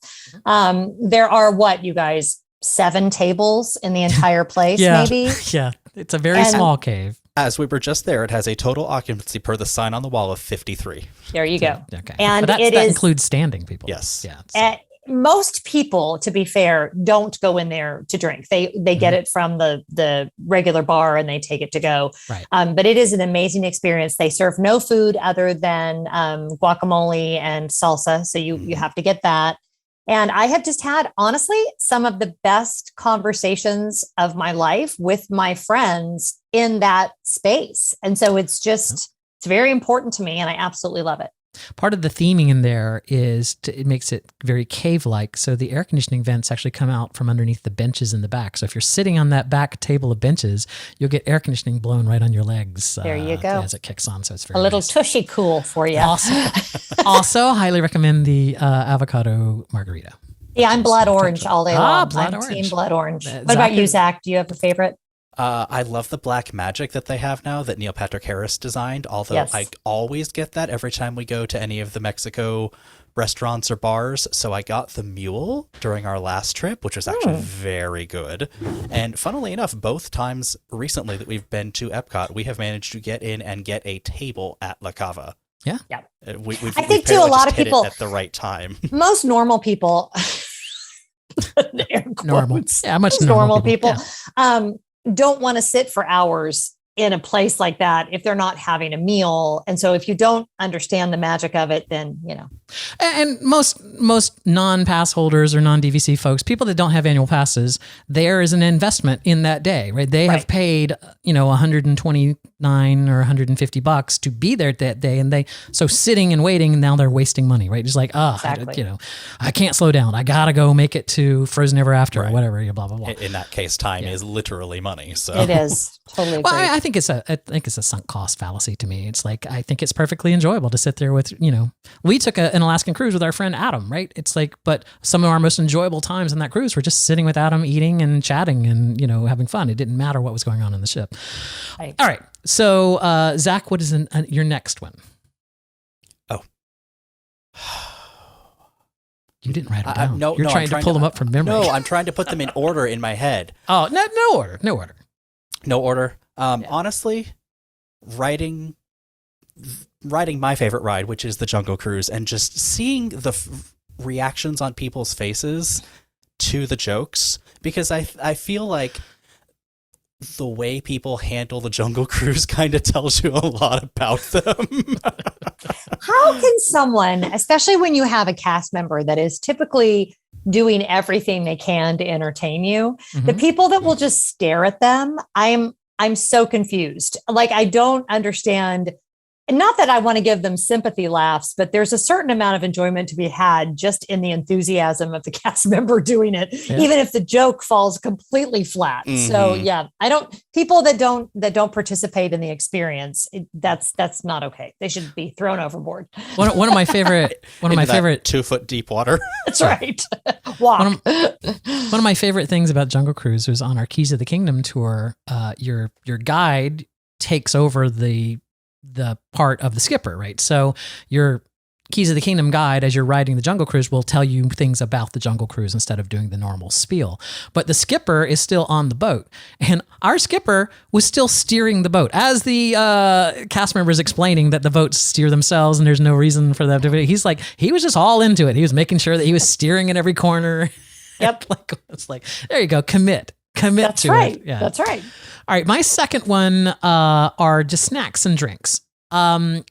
There are you guys? 7 tables in the entire place, maybe? Yeah, it's a very small cave. As we were just there, it has a total occupancy per the sign on the wall of 53. There you go. Okay. And that includes standing people. Yes. Yeah. Most people, to be fair, don't go in there to drink. They get it from the regular bar and they take it to go. Right. But it is an amazing experience. They serve no food other than guacamole and salsa. So you have to get that. And I have just had, honestly, some of the best conversations of my life with my friends in that space. And so it's very important to me and I absolutely love it. Part of the theming in there is it makes it very cave-like. So the air conditioning vents actually come out from underneath the benches in the back. So if you're sitting on that back table of benches, you'll get air conditioning blown right on your legs. There you go. As it kicks on. So it's very a little nice. tushy cool for you. Also, highly recommend the avocado margarita. Yeah, I'm blood orange all day long. Blood I'm orange. team blood orange. What about you, Zach? Do you have a favorite? I love the black magic that they have now that Neil Patrick Harris designed, although Yes. I always get that every time we go to any of the Mexico restaurants or bars. So I got the mule during our last trip, which was actually very good. And funnily enough, both times recently that we've been to Epcot, we have managed to get in and get a table at La Cava. Yeah. We've I think too, a lot of people at the right time. Most normal people, Normal. Yeah, much most normal people, Yeah. don't want to sit for hours in a place like that if they're not having a meal. And so if you don't understand the magic of it, then, And most non-pass holders or non-DVC folks, people that don't have annual passes, there is an investment in that day, right? They have paid, $129 or $150 to be there that day, and so sitting and waiting, now they're wasting money, right? Just like, Exactly. I can't slow down. I gotta go make it to Frozen Ever After or whatever. Blah blah blah. In that case, time is literally money. So it is totally. Agree. Well, I think it's a sunk cost fallacy to me. It's like, I think it's perfectly enjoyable to sit there with, we took an Alaskan cruise with our friend Adam, right? It's like, but some of our most enjoyable times on that cruise were just sitting with Adam, eating and chatting and, having fun. It didn't matter what was going on the ship. Right. All right. So, Zach, what is your next one? Oh. You didn't write it down. No, You're trying to pull them up from memory. No, I'm trying to put them in order in my head. Oh, no order. No order. Honestly, riding my favorite ride, which is the Jungle Cruise, and just seeing the reactions on people's faces to the jokes, because I feel like the way people handle the Jungle Cruise kind of tells you a lot about them. How can someone, especially when you have a cast member that is typically doing everything they can to entertain you, the people that will just stare at them, I'm so confused. Like, I don't understand. And not that I want to give them sympathy laughs, but there's a certain amount of enjoyment to be had just in the enthusiasm of the cast member doing it, even if the joke falls completely flat. So people that don't participate in the experiance, that's not okay. They should be thrown overboard. One of my favorite 2-foot deep water. That's right. Walk. One of my favorite things about Jungle Cruise was on our Keys of the Kingdom tour. Your guide takes over the part of the skipper, right? So your Keys of the Kingdom guide, as you're riding the Jungle Cruise, will tell you things about the Jungle Cruise instead of doing the normal spiel. But the skipper is still on the boat, and our skipper was still steering the boat as the cast members explaining that the boats steer themselves and there's no reason for them to. He's like, he was just all into it. He was making sure that he was steering in every corner. Yep. It's like, there you go. Commit That's to right. it. Yeah. That's right. All right, my second one are just snacks and drinks. I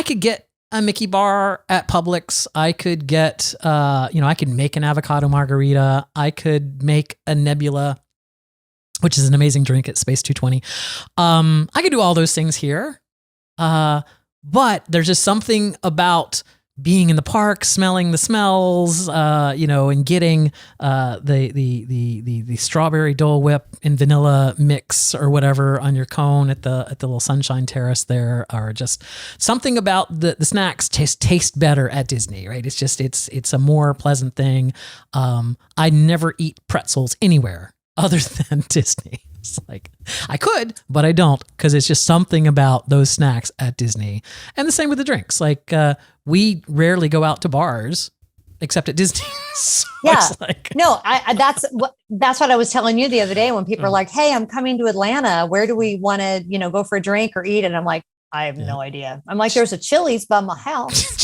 could get a Mickey bar at Publix. I could get, I could make an avocado margarita. I could make a Nebula, which is an amazing drink at Space 220. I could do all those things here. But there's just something about being in the park, smelling the smells, and getting the strawberry Dole Whip and vanilla mix or whatever on your cone at the little Sunshine Terrace there, are just something about the snacks taste better at Disney, right? It's just it's a more pleasant thing. I never eat pretzels anywhere other than Disney. It's like, I could, but I don't, because it's just something about those snacks at Disney. And the same with the drinks. Like, we rarely go out to bars except at Disney. So it's like, no, that's what I was telling you the other day when people are like, hey, I'm coming to Atlanta. Where do we want to, go for a drink or eat? And I'm like, I have no idea. I'm like, there's a Chili's by my house.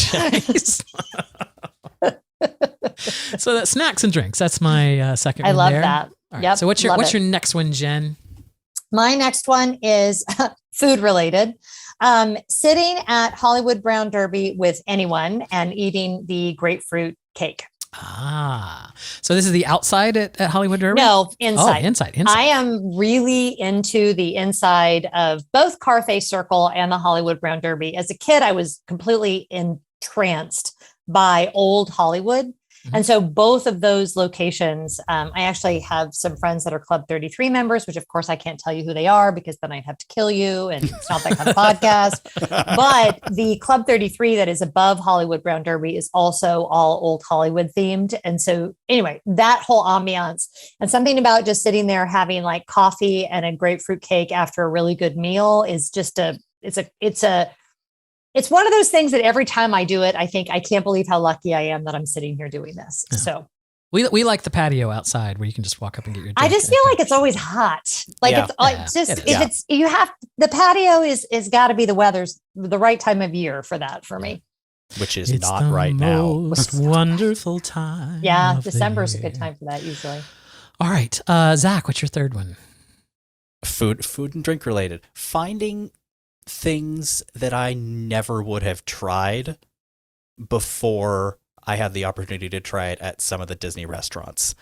So that's snacks and drinks. That's my second one. I love there. that. All right, Yep, so what's your next one, Jen? My next one is food related. Sitting at Hollywood Brown Derby with anyone and eating the grapefruit cake. So this is the outside at Hollywood Derby? No, inside. Oh, inside. I am really into the inside of both Carthay Circle and the Hollywood Brown Derby. As a kid, I was completely entranced by old Hollywood. And so both of those locations, I actually have some friends that are Club 33 members, which of course I can't tell you who they are because then I'd have to kill you and it's not that kind of podcast. But the Club 33 that is above Hollywood Brown Derby is also all old Hollywood themed. And so anyway, that whole ambiance and something about just sitting there having like coffee and a grapefruit cake after a really good meal is just it's one of those things that every time I do it, I think I can't believe how lucky I am that I'm sitting here doing this. Yeah. So we like the patio outside where you can just walk up and get your drink. I just feel like it's always hot. Like the patio is got to be the right time of year for that for me. Which is it's not right now. Most wonderful time. Yeah, December is a good time for that usually. All right, Zach, what's your third one? Food and drink related. Finding things that I never would have tried before I had the opportunity to try it at some of the Disney restaurants.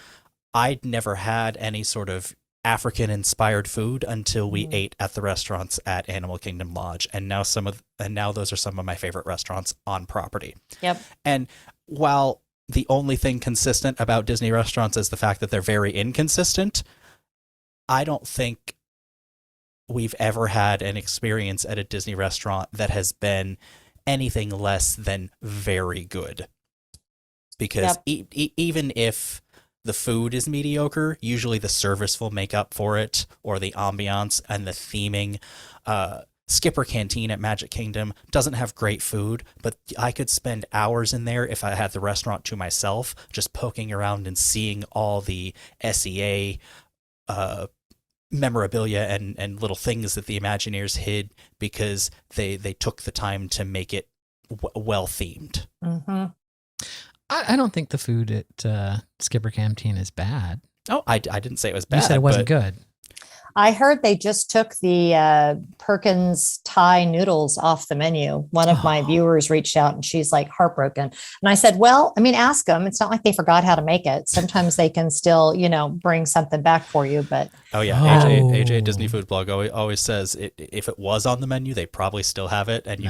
I'd never had any sort of African-inspired food until we ate at the restaurants at Animal Kingdom Lodge, and now those are some of my favorite restaurants on property. Yep. And while the only thing consistent about Disney restaurants is the fact that they're very inconsistent, I don't think we've ever had an experience at a Disney restaurant that has been anything less than very good. Because even if the food is mediocre, usually the service will make up for it, or the ambiance and the theming. Skipper Canteen at Magic Kingdom doesn't have great food, but I could spend hours in there if I had the restaurant to myself, just poking around and seeing all the SEA memorabilia and little things that the Imagineers hid because they took the time to make it well themed. Mm-hmm. I don't think the food at Skipper Canteen is bad. Oh, I didn't say it was bad. You said it wasn't good. I heard they just took the Perkins Thai noodles off the menu. One of my viewers reached out and she's like heartbroken. And I said, well, I mean, ask them. It's not like they forgot how to make it. Sometimes they can still, bring something back for you. But AJ Disney Food Blog always says if it was on the menu, they probably still have it. And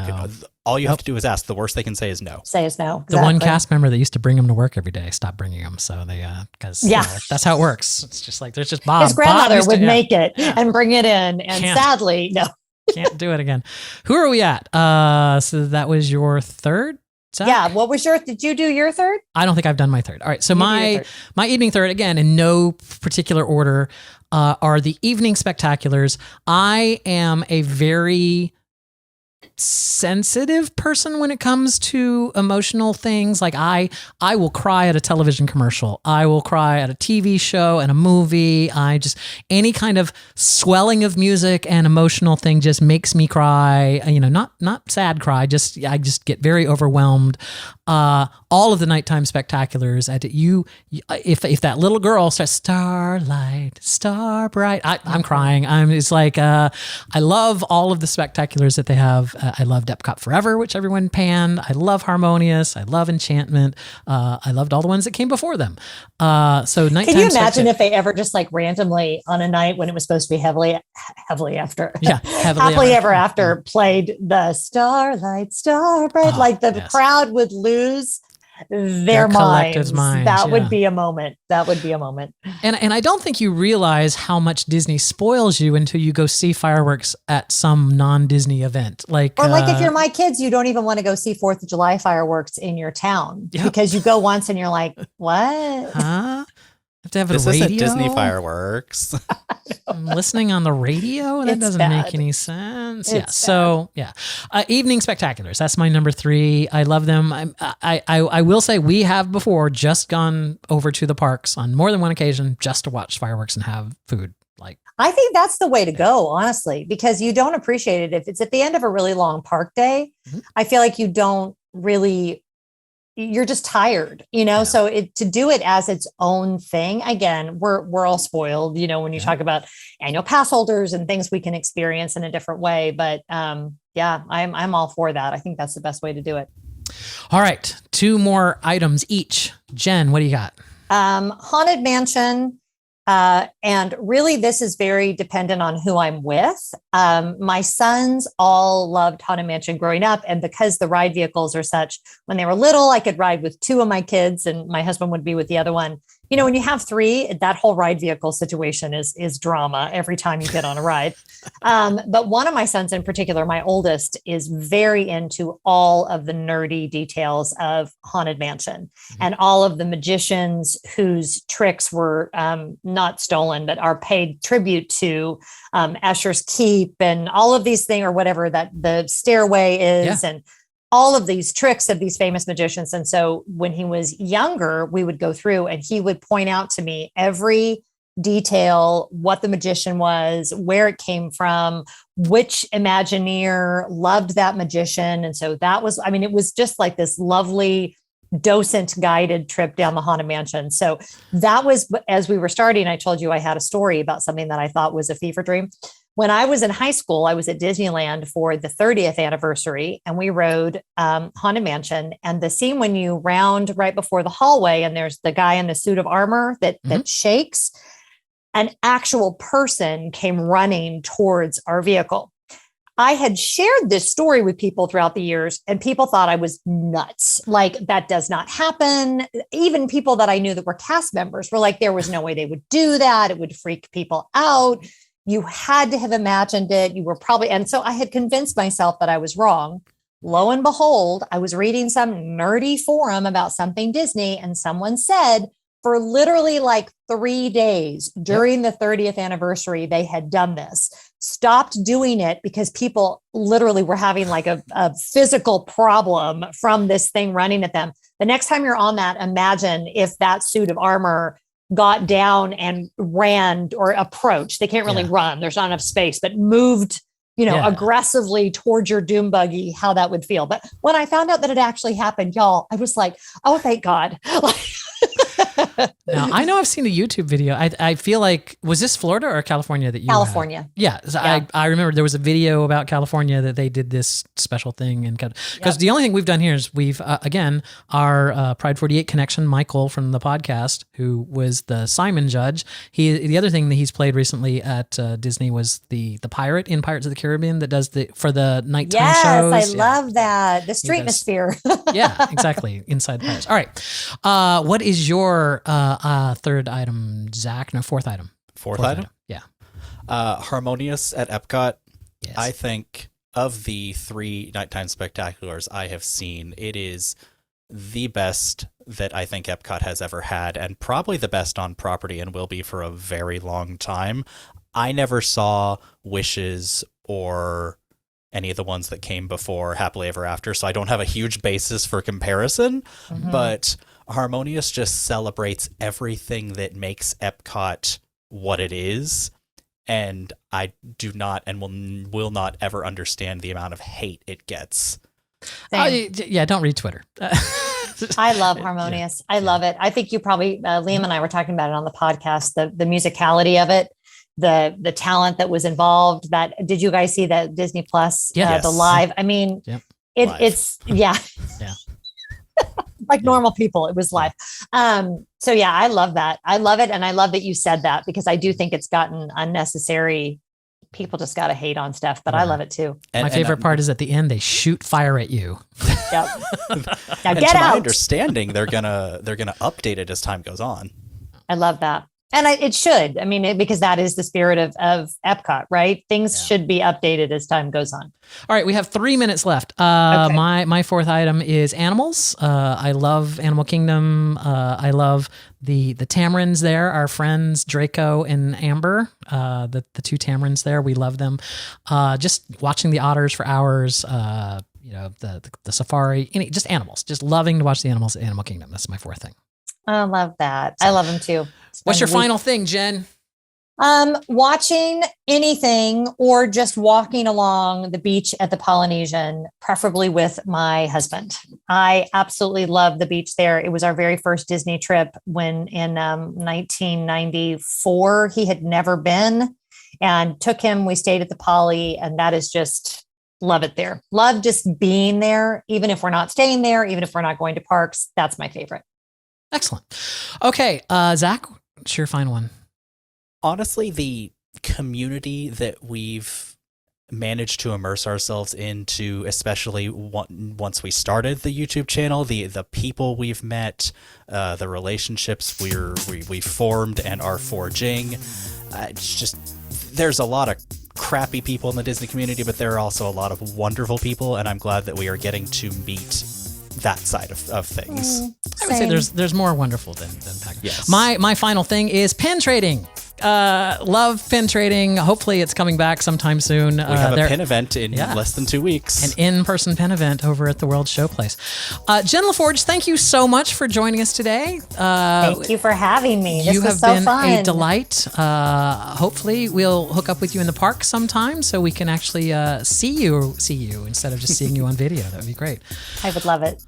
all you have to do is ask. The worst they can say is no. Say is no. Exactly. The one cast member that used to bring them to work every day stopped bringing them. So they, because that's how it works. It's just like, there's just Bob. His grandmother would make it and bring it in. And sadly, no. Can't do it again. Who are we at? So that was your third? Zach? Yeah. What was did you do your third? I don't think I've done my third. All right. So my evening third, again, in no particular order, are the evening spectaculars. I am a very sensitive person when it comes to emotional things. Like I will cry at a television commercial. I will cry at a TV show and a movie. Any kind of swelling of music and emotional thing just makes me cry. Not sad cry. I just get very overwhelmed. All of the nighttime spectaculars. If that little girl starts starlight, star bright, I'm crying. I love all of the spectaculars that they have. I loved Epcot Forever, which everyone panned. I love Harmonious. I love Enchantment. I loved all the ones that came before them. So nighttime. Can you imagine if they ever just like randomly on a night when it was supposed to be happily ever after played the starlight, star bright, the crowd would lose their minds. That would be a moment. And I don't think you realize how much Disney spoils you until you go see fireworks at some non-Disney event. If you're my kids, you don't even want to go see 4th of July fireworks in your town because you go once and you're like, what? Huh? Have to have this a radio? Isn't Disney fireworks. I'm listening on the radio? That doesn't make any sense. Evening spectaculars. That's my number 3. I love them. I will say we have before just gone over to the parks on more than one occasion just to watch fireworks and have food. I think that's the way to go, honestly, because you don't appreciate it. If it's at the end of a really long park day, I feel like you don't really... You're just tired, so to do it as its own thing. Again, we're all spoiled, when you talk about annual pass holders and things we can experience in a different way. But I'm all for that. I think that's the best way to do it. All right. 2 more items each. Jen, what do you got? Haunted Mansion. And really, this is very dependent on who I'm with. My sons all loved Haunted Mansion growing up. And because the ride vehicles are such, when they were little, I could ride with 2 of my kids and my husband would be with the other one. You know, when you have 3, that whole ride vehicle situation is drama every time you get on a ride. But one of my sons in particular, my oldest, is very into all of the nerdy details of Haunted Mansion and all of the magicians whose tricks were not stolen, but are paid tribute to Escher's Keep and all of these things, or whatever that the stairway is. And all of these tricks of these famous magicians. And so when he was younger, we would go through and he would point out to me every detail, what the magician was, where it came from, which Imagineer loved that magician. And so that was, I mean, it was just like this lovely docent guided trip down the Haunted Mansion. So that was, as we were starting, I told you I had a story about something that I thought was a fever dream. When I was in high school, I was at Disneyland for the 30th anniversary and we rode Haunted Mansion. And the scene when you round right before the hallway and there's the guy in the suit of armor that shakes, an actual person came running towards our vehicle. I had shared this story with people throughout the years and people thought I was nuts. Like, that does not happen. Even people that I knew that were cast members were like, there was no way they would do that. It would freak people out. You had to have imagined it. You were probably, and so I had convinced myself that I was wrong. Lo and behold, I was reading some nerdy forum about something Disney, and someone said for literally like 3 days during the 30th anniversary, they had done this, stopped doing it because people literally were having like a physical problem from this thing running at them. The next time you're on that, imagine if that suit of armor got down and ran or approached. They can't really run. There's not enough space, but moved, aggressively towards your doom buggy, how that would feel. But when I found out that it actually happened, y'all, I was like, oh, thank God. Now, I know I've seen a YouTube video. I feel like, was this Florida or California that you California. Yeah. So I remember there was a video about California that they did this special thing. And because the only thing we've done here is we've, again, our Pride 48 connection, Michael from the podcast, who was the Simon judge. The other thing that he's played recently at Disney was the pirate in Pirates of the Caribbean that does for the nighttime shows. Yes, I love that. The streetmosphere. Yeah, exactly. Inside the Pirates. All right. What is your third item, Zach? No, fourth item. Fourth item? Yeah. Harmonious at Epcot. Yes. I think of the 3 nighttime spectaculars I have seen, it is the best that I think Epcot has ever had, and probably the best on property and will be for a very long time. I never saw Wishes or any of the ones that came before Happily Ever After, so I don't have a huge basis for comparison, but Harmonious just celebrates everything that makes Epcot what it is, and I do not and will not ever understand the amount of hate it gets. Don't read Twitter. I love Harmonious. I love it. I think you probably, Liam and I were talking about it on the podcast, the musicality of it, the talent that was involved. That, did you guys see that Disney Plus, the live? I mean, it's like normal people. It was live. So yeah, I love that. I love it. And I love that you said that, because I do think it's gotten unnecessary. People just got to hate on stuff, but I love it too. My favorite part is at the end, they shoot fire at you. Yep. Now get out. My understanding, they're gonna update it as time goes on. I love that. And it should. I mean, because that is the spirit of Epcot, right? Things should be updated as time goes on. All right, we have 3 minutes left. Okay. My fourth item is animals. I love Animal Kingdom. I love the tamarins there. Our friends Draco and Amber, the 2 tamarins there. We love them. Just watching the otters for hours. The safari. Just animals. Just loving to watch the animals at Animal Kingdom. That's my fourth thing. I love that. I love them too. What's your final thing, Jen? Watching anything or just walking along the beach at the Polynesian, preferably with my husband. I absolutely love the beach there. It was our very first Disney trip when in 1994, he had never been, and took him. We stayed at the Poly, and that is just Love it there. Love just being there, even if we're not staying there, even if we're not going to parks. That's my favorite. Excellent. Okay, Zach, what's your final one? Honestly, the community that we've managed to immerse ourselves into, especially once we started the YouTube channel, the people we've met, the relationships we've formed and are forging. It's just, there's a lot of crappy people in the Disney community, but there are also a lot of wonderful people, and I'm glad that we are getting to meet that side of things. I would say there's more wonderful than Pac-Man. Yes. My final thing is pin trading. Love pin trading. Hopefully it's coming back sometime soon. We have a pin event in less than 2 weeks. An in-person pin event over at the World Showplace. Jen Lefforge, thank you so much for joining us today. Thank you for having me. This you was have so been fun. a delight. Hopefully we'll hook up with you in the park sometime so we can actually see you instead of just seeing you on video. That would be great. I would love it.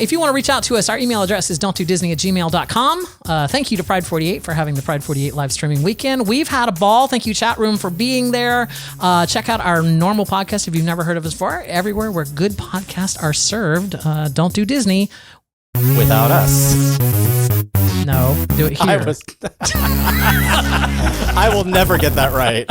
If you want to reach out to us, our email address is don'tdodisney@gmail.com. Thank you to Pride 48 for having the Pride 48 live streaming weekend. We've had a ball. Thank you, chat room, for being there. Check out our normal podcast if you've never heard of us before. Everywhere where good podcasts are served. Don't do Disney without us. No, do it here. I will never get that right.